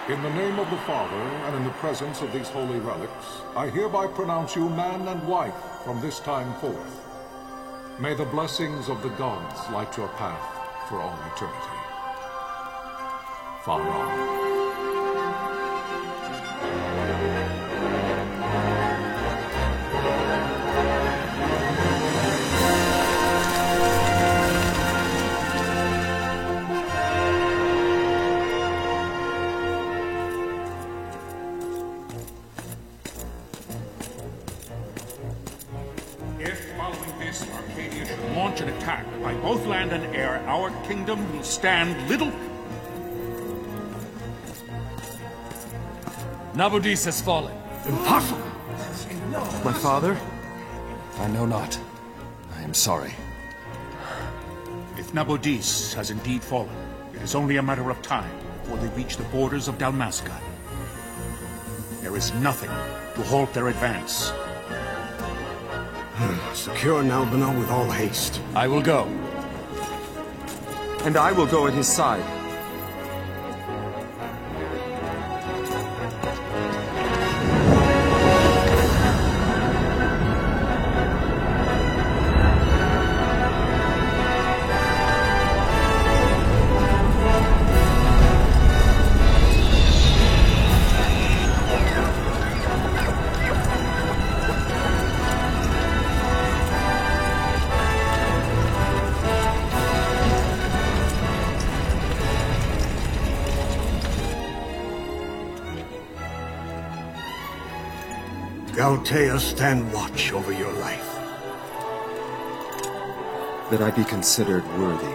In the name of the Father, and in the presence of these holy relics, I hereby pronounce you man and wife from this time forth. May the blessings of the gods light your path for all eternity. Far on. Arcadia should launch an attack by both land and air, our kingdom will stand little... Nabudis has fallen. Impossible! My father? I know not. I am sorry. If Nabudis has indeed fallen, it is only a matter of time before they reach the borders of Dalmasca. There is nothing to halt their advance. Secure Nalbina with all haste. I will go. And I will go at his side. Galtea, stand watch over your life. That I be considered worthy.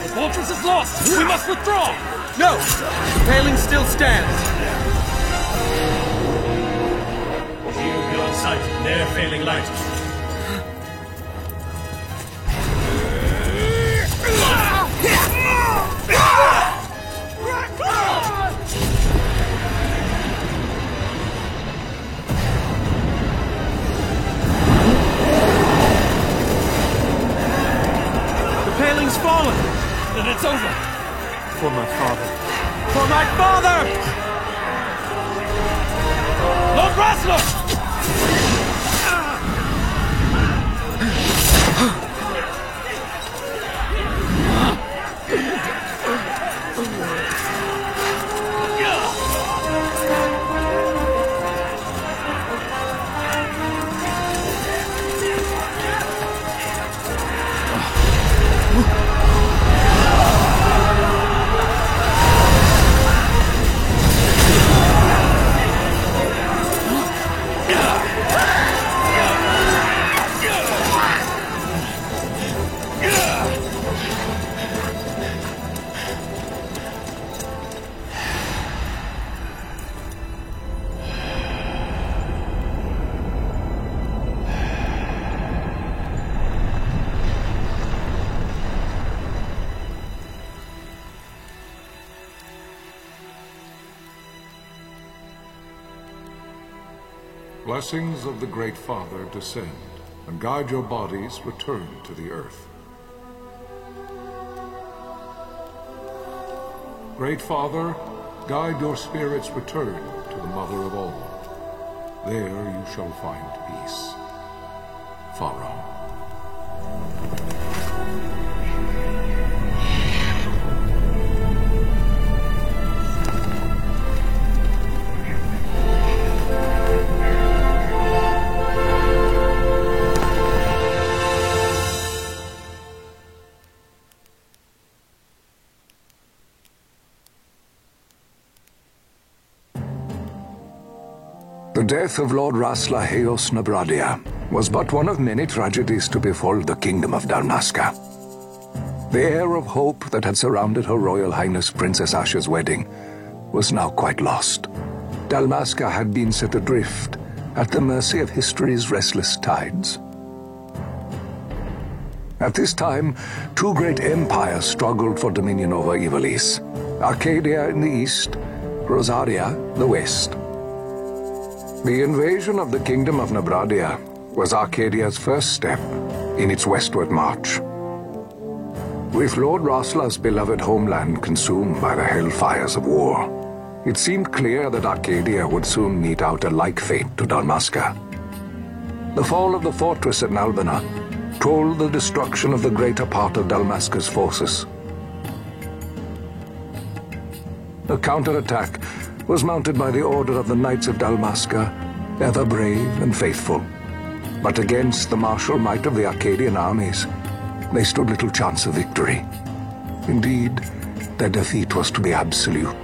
The fortress is lost! We must withdraw! No! The paling still stands! Shield beyond sight, near failing light. Paling's fallen! Then it's over! For my father. For my father! Lord Rasler! blessings of the Great Father descend, and guide your bodies return to the earth. Great Father, guide your spirits return to the Mother of all. There you shall find peace. Pharaoh. The death of Lord Rasla Heos Nabradia was but one of many tragedies to befall the kingdom of Dalmasca. The air of hope that had surrounded Her Royal Highness Princess Asha's wedding was now quite lost. Dalmasca had been set adrift at the mercy of history's restless tides. At this time, two great empires struggled for dominion over Ivalice: Arcadia in the east, Rosaria the west. The invasion of the Kingdom of Nabradia was Arcadia's first step in its westward march. With Lord Rasla's beloved homeland consumed by the hellfires of war, it seemed clear that Arcadia would soon mete out a like fate to Dalmasca. The fall of the fortress at Nalbina told the destruction of the greater part of Dalmasca's forces. A counterattack was mounted by the order of the Knights of Dalmasca, ever brave and faithful. But against the martial might of the Arcadian armies, they stood little chance of victory. Indeed, their defeat was to be absolute.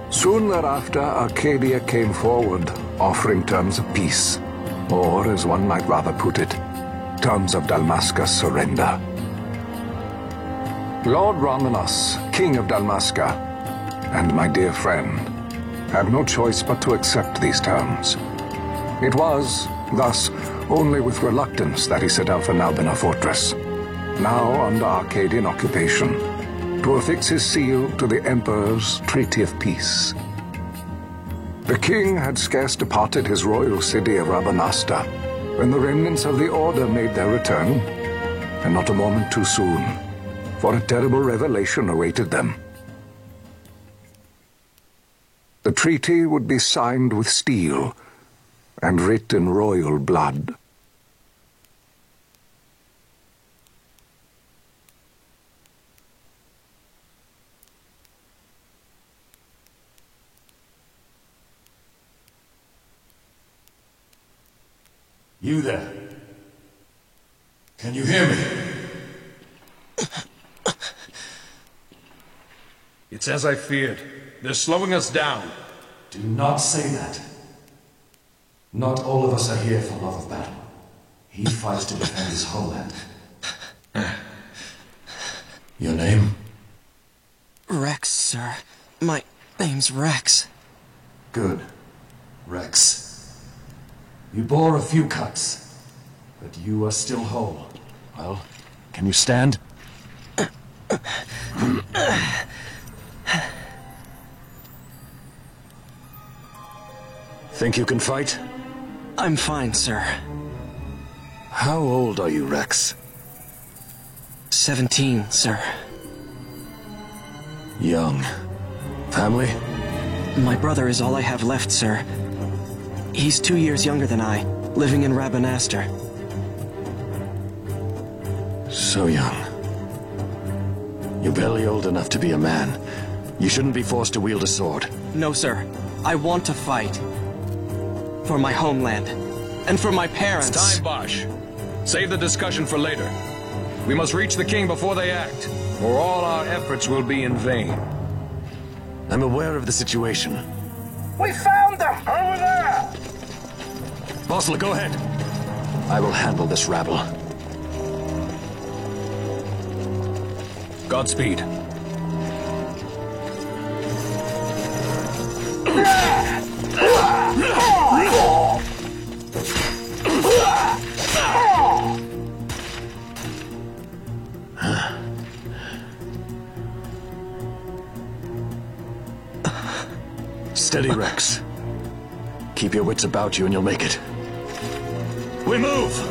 Soon thereafter, Arcadia came forward, offering terms of peace, or, as one might rather put it, terms of Dalmasca's surrender. Lord Ramenas, King of Dalmasca, and my dear friend, had no choice but to accept these terms. It was, thus, only with reluctance that he set out for Nalbina Fortress, now under Arcadian occupation, to affix his seal to the Emperor's Treaty of Peace. The king had scarce departed his royal city of Rabanasta when the remnants of the Order made their return, and not a moment too soon, for a terrible revelation awaited them. The treaty would be signed with steel and writ in royal blood. You there? Can you hear me? It's as I feared. They're slowing us down. Do not say that. Not all of us are here for love of battle. He fights to defend his homeland. Your name? Rex, sir. My name's Rex. Good. Rex. You bore a few cuts, but you are still whole. Well, can you stand? Think you can fight? I'm fine, sir. How old are you, Rex? 17, sir. Young. Family? My brother is all I have left, sir. He's 2 years younger than I, living in Rabanastre. So young. You're barely old enough to be a man. You shouldn't be forced to wield a sword. No, sir. I want to fight. For my homeland. And for my parents. It's time, Bosch. Save the discussion for later. We must reach the king before they act, or all our efforts will be in vain. I'm aware of the situation. We found them! Over there! Bosler, go ahead. I will handle this rabble. Godspeed. Steady, Rex. Keep your wits about you and you'll make it. We move!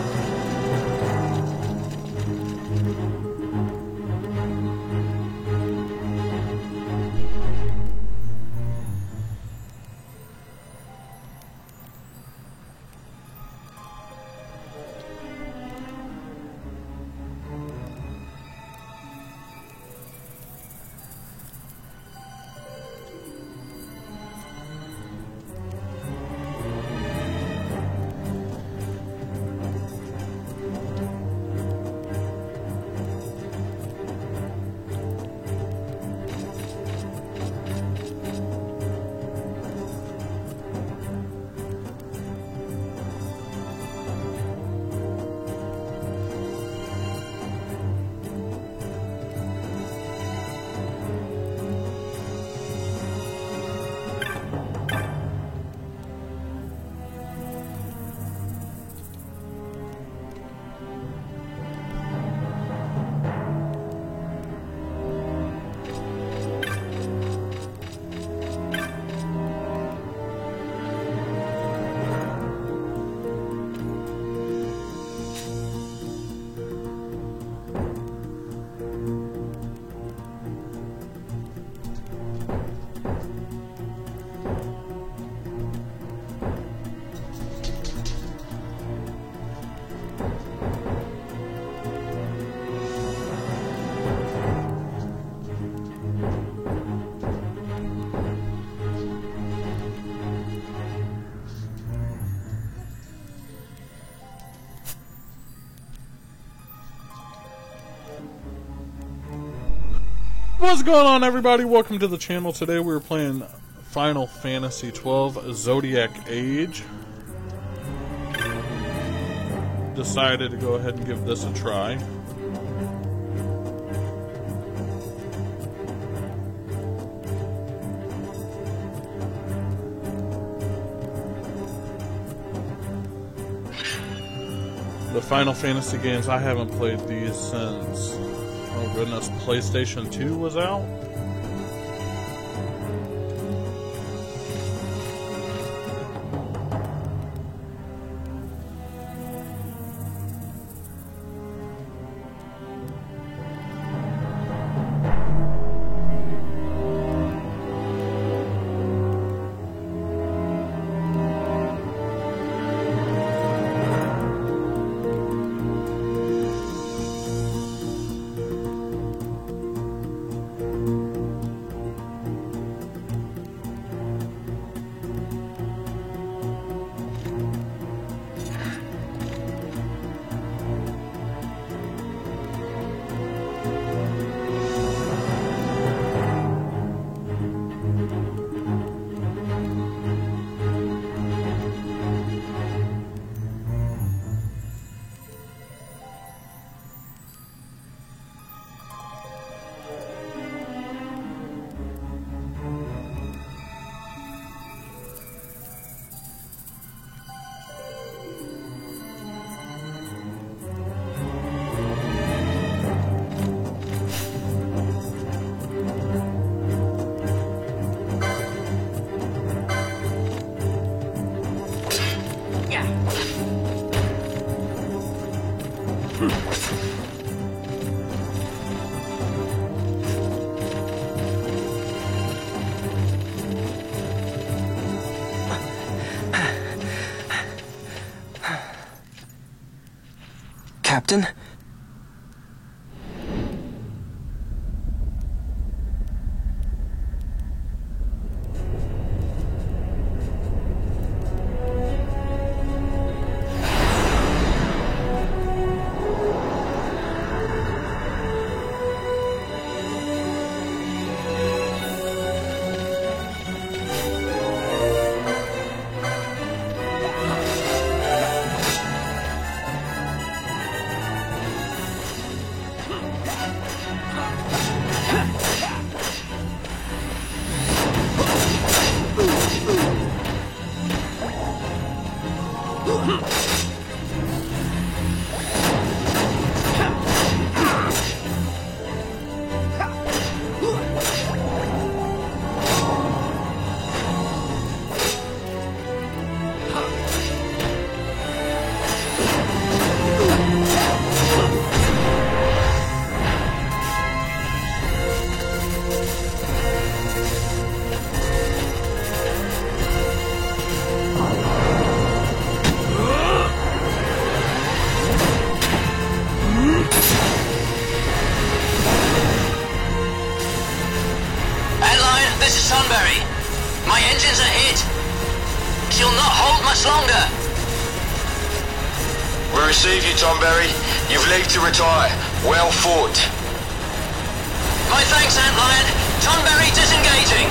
What's going on, everybody? Welcome to the channel. Today we're playing Final Fantasy XII Zodiac Age. Decided to go ahead and give this a try. The Final Fantasy games, I haven't played these since, oh goodness, PlayStation 2 was out? Captain? My engines are hit. She'll not hold much longer. We receive you, Tonberry. You've leave to retire. Well fought. My thanks, Antlion. Tonberry disengaging.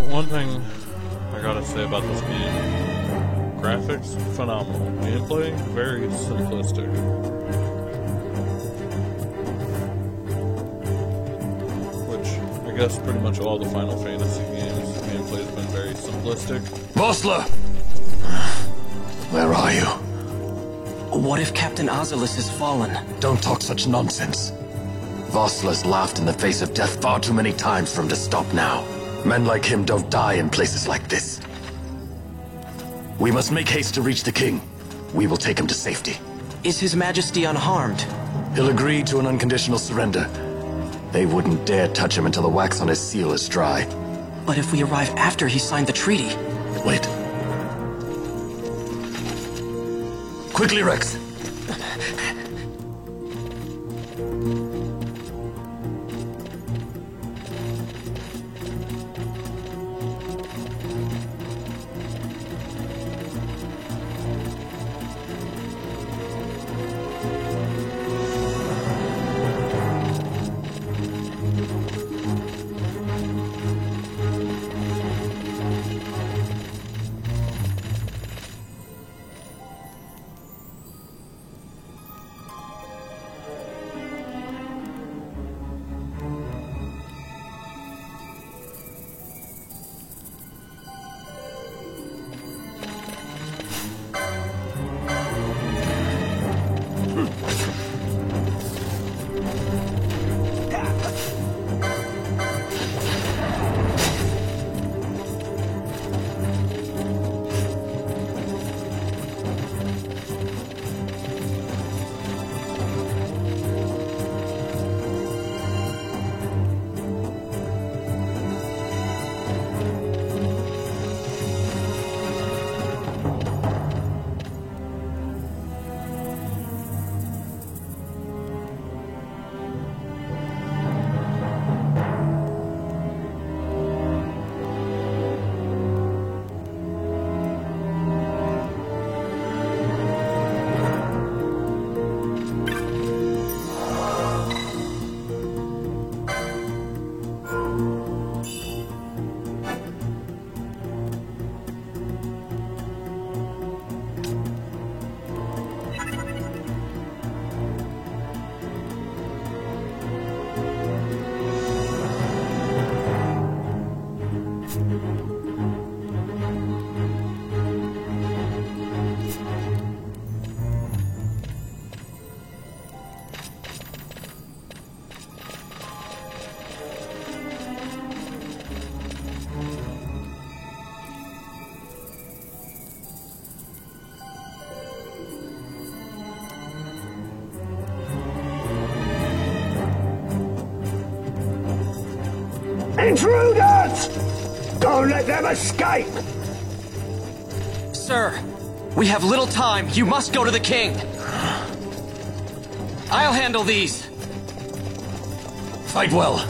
One thing I gotta say about this game, graphics, phenomenal. Gameplay, very simplistic. Which, I guess pretty much all the Final Fantasy games, the gameplay's been very simplistic. Vossler! Where are you? What if Captain Azelis has fallen? Don't talk such nonsense. Vossler's laughed in the face of death far too many times for him to stop now. Men like him don't die in places like this. We must make haste to reach the king. We will take him to safety. Is His Majesty unharmed? He'll agree to an unconditional surrender. They wouldn't dare touch him until the wax on his seal is dry. But if we arrive after he signed the treaty... Wait. Quickly, Rex. Intruders! Don't let them escape! Sir, we have little time. You must go to the king. I'll handle these. Fight well.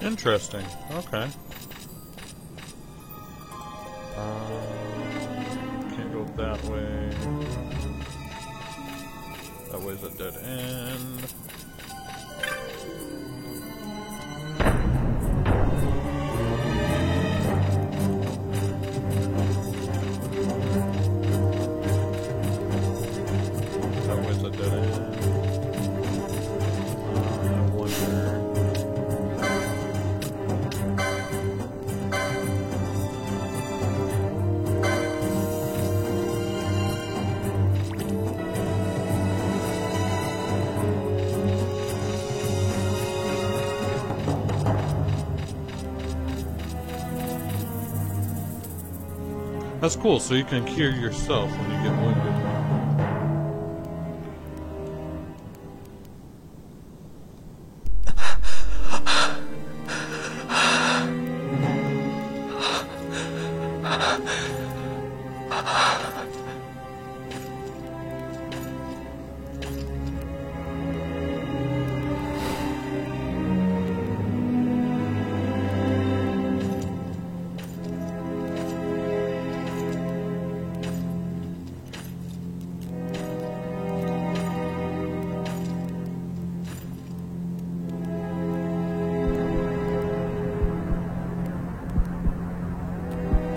Interesting. Okay. Can't go that way. That way's a dead end. That way's a dead end. I wonder. That's cool, so you can cure yourself when you get wounded.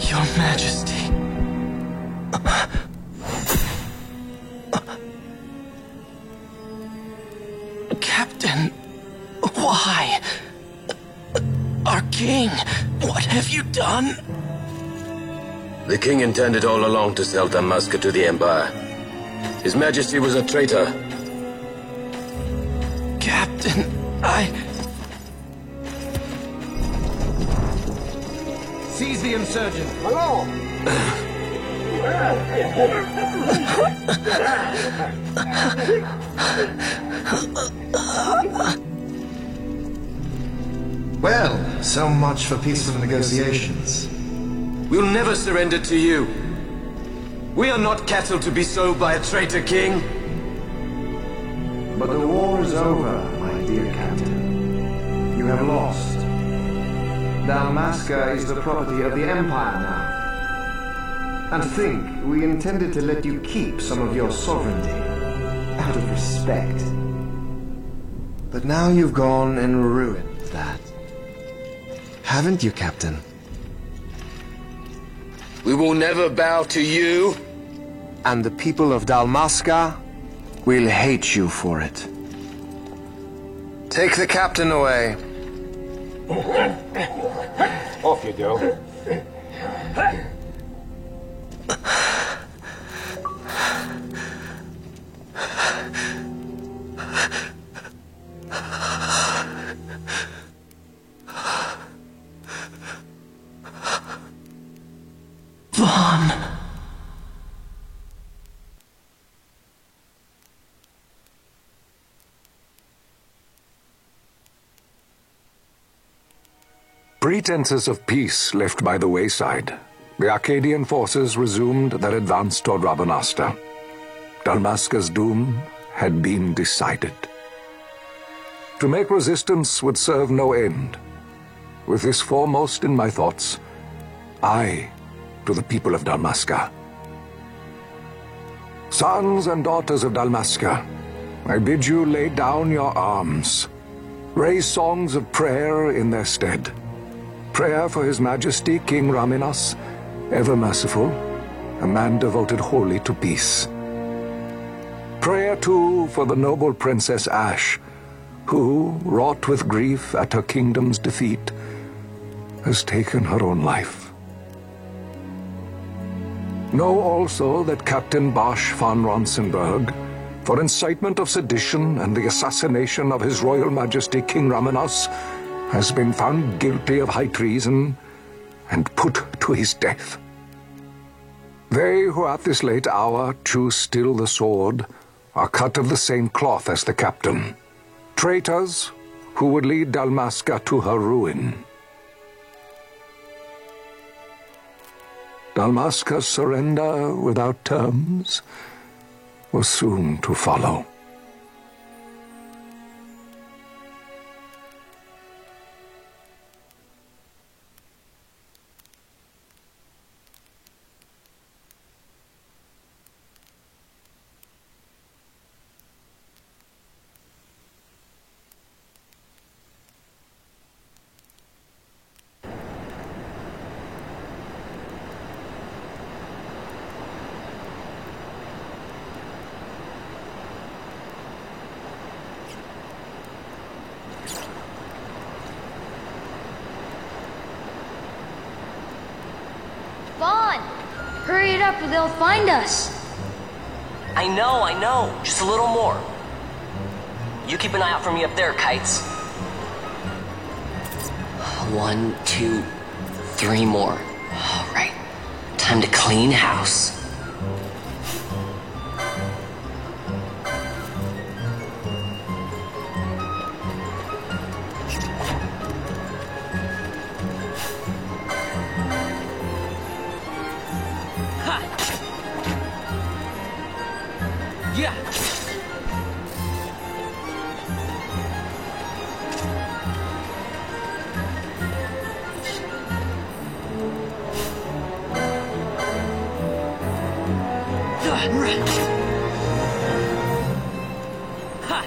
Your Majesty. Captain, why? Our king, what have you done? The king intended all along to sell Dalmasca to the Empire. His Majesty was a traitor. Captain, Seize the insurgent. Hello. Well, so much for peaceful negotiations. We'll never surrender to you. We are not cattle to be sold by a traitor king. But the war is over, my dear Captain. You have lost. Dalmasca is the property of the Empire now. And to think, we intended to let you keep some of your sovereignty, out of respect. But now you've gone and ruined that. Haven't you, Captain? We will never bow to you. And the people of Dalmasca will hate you for it. Take the captain away. Off you go. Vaughn. Pretenses of peace left by the wayside, the Arcadian forces resumed their advance toward Rabanasta. Dalmasca's doom had been decided. To make resistance would serve no end. With this foremost in my thoughts, I, to the people of Dalmasca. Sons and daughters of Dalmasca, I bid you lay down your arms. Raise songs of prayer in their stead. Prayer for His Majesty King Raminas, ever merciful, a man devoted wholly to peace. Prayer, too, for the noble Princess Ashe, who, wrought with grief at her kingdom's defeat, has taken her own life. Know also that Captain Bosch von Ronsenberg, for incitement of sedition and the assassination of His Royal Majesty King Raminas, has been found guilty of high treason and put to his death. They who at this late hour choose still the sword are cut of the same cloth as the captain, Traitors who would lead Dalmasca to her ruin. Dalmasca's surrender without terms was soon to follow. Vaughn! Hurry it up or they'll find us. I know. Just a little more. You keep an eye out for me up there, Kites. 1, 2, 3 more. All right. Time to clean house. Yeah. Ha.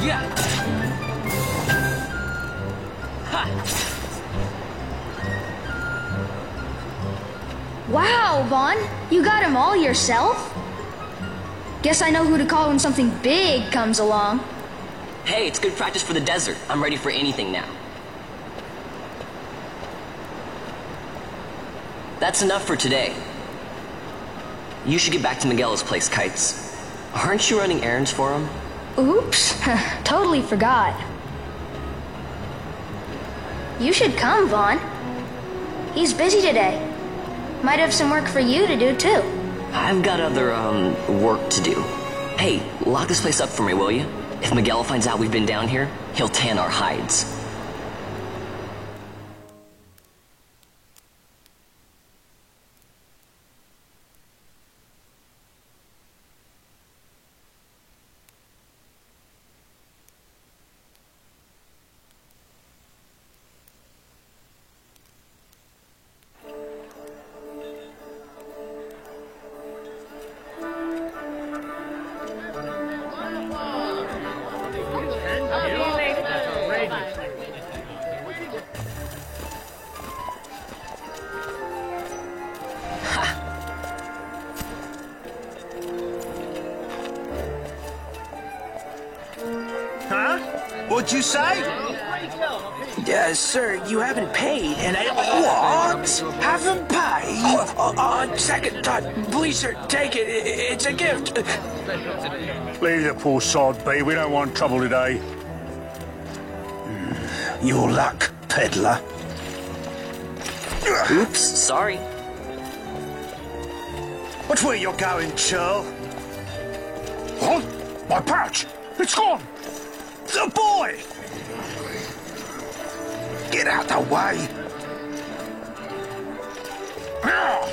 Yeah. Wow, Vaughn! You got them all yourself? Guess I know who to call when something big comes along. Hey, it's good practice for the desert. I'm ready for anything now. That's enough for today. You should get back to Miguel's place, Kites. Aren't you running errands for him? Oops, totally forgot. You should come, Vaughn. He's busy today. Might have some work for you to do, too. I've got other, work to do. Hey, lock this place up for me, will you? If Miguel finds out we've been down here, he'll tan our hides. What'd you say? Sir, you haven't paid, and I... What? Haven't paid? On second thought, please, sir, take it. It's a gift. Leave the poor sod be. We don't want trouble today. Your luck, peddler. Oops, sorry. Watch where you're going, churl. What? My pouch! It's gone! The boy! Get out the way! Oh!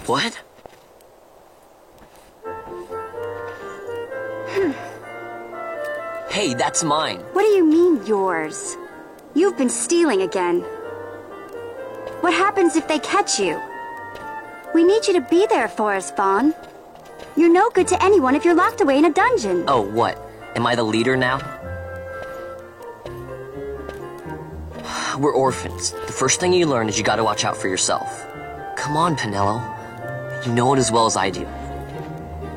What? Hey, that's mine. What do you mean, yours? You've been stealing again. What happens if they catch you? We need you to be there for us, Vaughn. You're no good to anyone if you're locked away in a dungeon. Oh, what? Am I the leader now? We're orphans. The first thing you learn is you gotta watch out for yourself. Come on, Penelo. You know it as well as I do.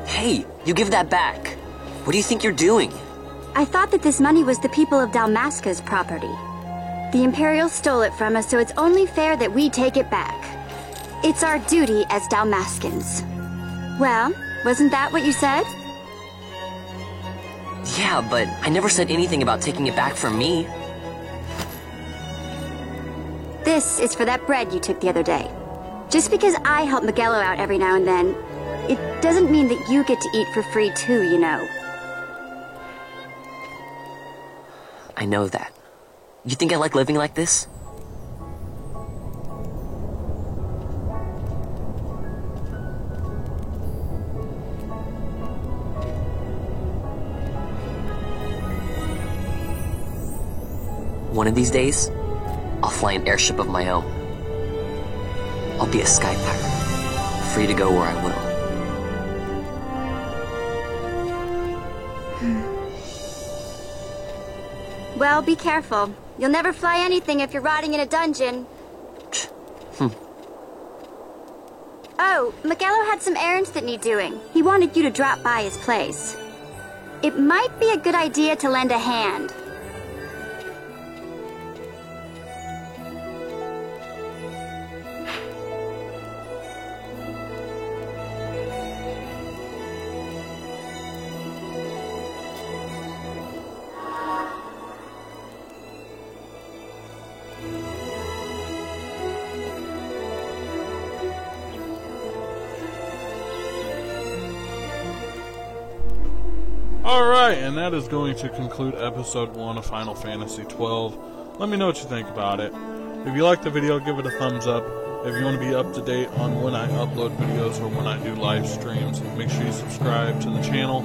Hey, you give that back. What do you think you're doing? I thought that this money was the people of Dalmasca's property. The Imperials stole it from us, so it's only fair that we take it back. It's our duty as Dalmascans. Well, wasn't that what you said? Yeah, but I never said anything about taking it back from me. This is for that bread you took the other day. Just because I help Miguelo out every now and then, it doesn't mean that you get to eat for free too, you know. I know that. You think I like living like this? One of these days, I'll fly an airship of my own. I'll be a sky pirate, free to go where I will. Well, be careful. You'll never fly anything if you're rotting in a dungeon. Oh, Miguelo had some errands that need doing. He wanted you to drop by his place. It might be a good idea to lend a hand. Alright, and that is going to conclude episode 1 of Final Fantasy XII. Let me know what you think about it. If you like the video, give it a thumbs up. If you want to be up to date on when I upload videos or when I do live streams, make sure you subscribe to the channel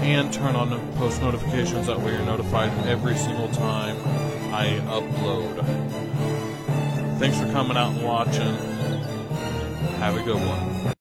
and turn on post notifications. That way you're notified every single time I upload. Thanks for coming out and watching. Have a good one.